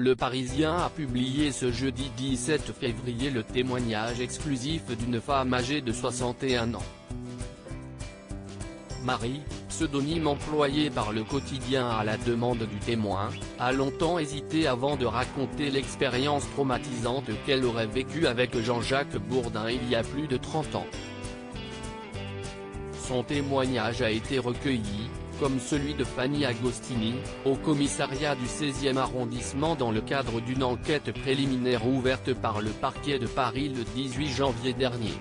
Le Parisien a publié ce jeudi 17 février le témoignage exclusif d'une femme âgée de 61 ans. Marie, pseudonyme employé par le quotidien à la demande du témoin, a longtemps hésité avant de raconter l'expérience traumatisante qu'elle aurait vécue avec Jean-Jacques Bourdin il y a plus de 30 ans. Son témoignage a été recueilli, comme celui de Fanny Agostini, au commissariat du 16e arrondissement dans le cadre d'une enquête préliminaire ouverte par le parquet de Paris le 18 janvier dernier.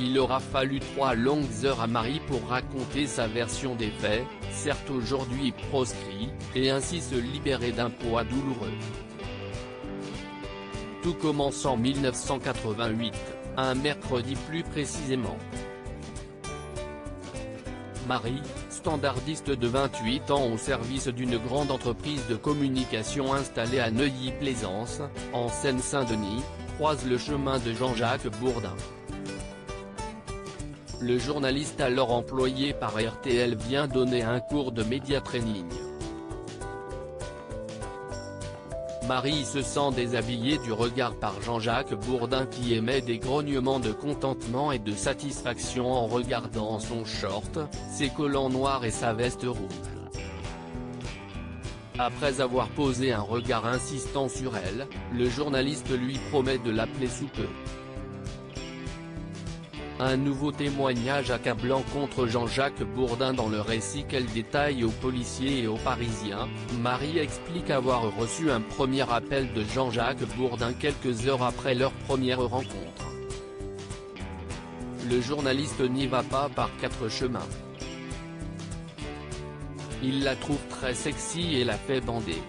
Il aura fallu 3 longues heures à Marie pour raconter sa version des faits, certes aujourd'hui proscrit, et ainsi se libérer d'un poids douloureux. Tout commence en 1988, un mercredi plus précisément. Marie, standardiste de 28 ans au service d'une grande entreprise de communication installée à Neuilly-Plaisance, en Seine-Saint-Denis, croise le chemin de Jean-Jacques Bourdin. Le journaliste alors employé par RTL vient donner un cours de média training. Marie se sent déshabillée du regard par Jean-Jacques Bourdin qui émet des grognements de contentement et de satisfaction en regardant son short, ses collants noirs et sa veste rouge. Après avoir posé un regard insistant sur elle, le journaliste lui promet de l'appeler sous peu. Un nouveau témoignage accablant contre Jean-Jacques Bourdin dans le récit qu'elle détaille aux policiers et aux Parisiens. Marie explique avoir reçu un premier appel de Jean-Jacques Bourdin quelques heures après leur première rencontre. Le journaliste n'y va pas par 4 chemins. Il la trouve très sexy et la fait bander.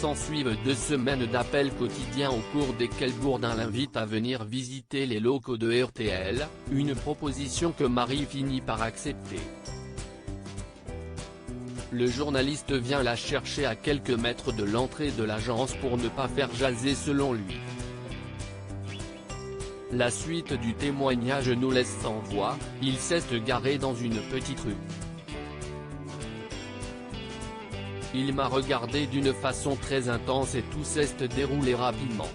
S'ensuivent 2 semaines d'appels quotidiens au cours desquels Bourdin l'invite à venir visiter les locaux de RTL, une proposition que Marie finit par accepter. Le journaliste vient la chercher à quelques mètres de l'entrée de l'agence pour ne pas faire jaser selon lui. La suite du témoignage nous laisse sans voix, il s'est garé dans une petite rue. Il m'a regardé d'une façon très intense et tout s'est déroulé rapidement.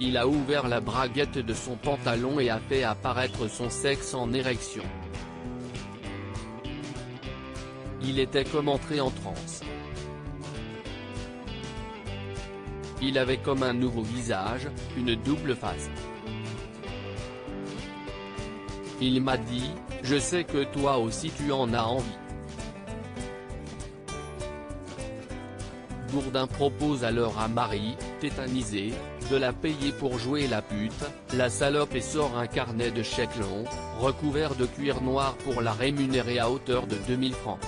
Il a ouvert la braguette de son pantalon et a fait apparaître son sexe en érection. Il était comme entré en transe. Il avait comme un nouveau visage, une double face. Il m'a dit, je sais que toi aussi tu en as envie. Bourdin propose alors à Marie, tétanisée, de la payer pour jouer la pute, la salope et sort un carnet de chèques longs, recouvert de cuir noir pour la rémunérer à hauteur de 2000 francs.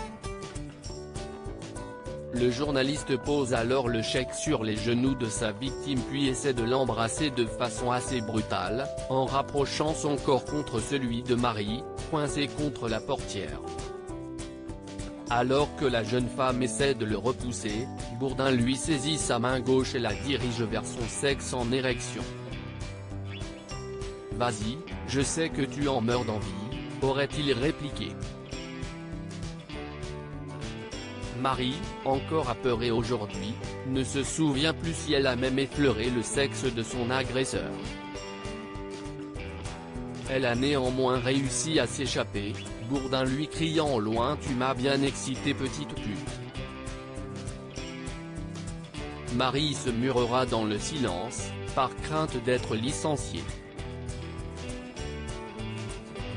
Le journaliste pose alors le chèque sur les genoux de sa victime puis essaie de l'embrasser de façon assez brutale, en rapprochant son corps contre celui de Marie, coincé contre la portière. Alors que la jeune femme essaie de le repousser, Bourdin lui saisit sa main gauche et la dirige vers son sexe en érection. « Vas-y, je sais que tu en meurs d'envie », aurait-il répliqué. Marie, encore apeurée aujourd'hui, ne se souvient plus si elle a même effleuré le sexe de son agresseur. Elle a néanmoins réussi à s'échapper, Bourdin lui criant au loin « Tu m'as bien excité petite pute ». Marie se murera dans le silence, par crainte d'être licenciée.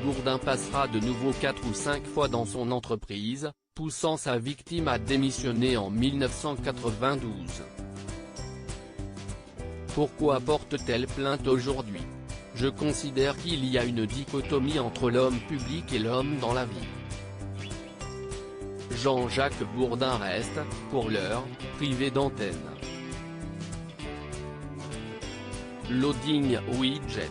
Bourdin passera de nouveau 4 ou 5 fois dans son entreprise, poussant sa victime à démissionner en 1992. Pourquoi porte-t-elle plainte aujourd'hui ? Je considère qu'il y a une dichotomie entre l'homme public et l'homme dans la vie. Jean-Jacques Bourdin reste, pour l'heure, privé d'antenne. Loading widget.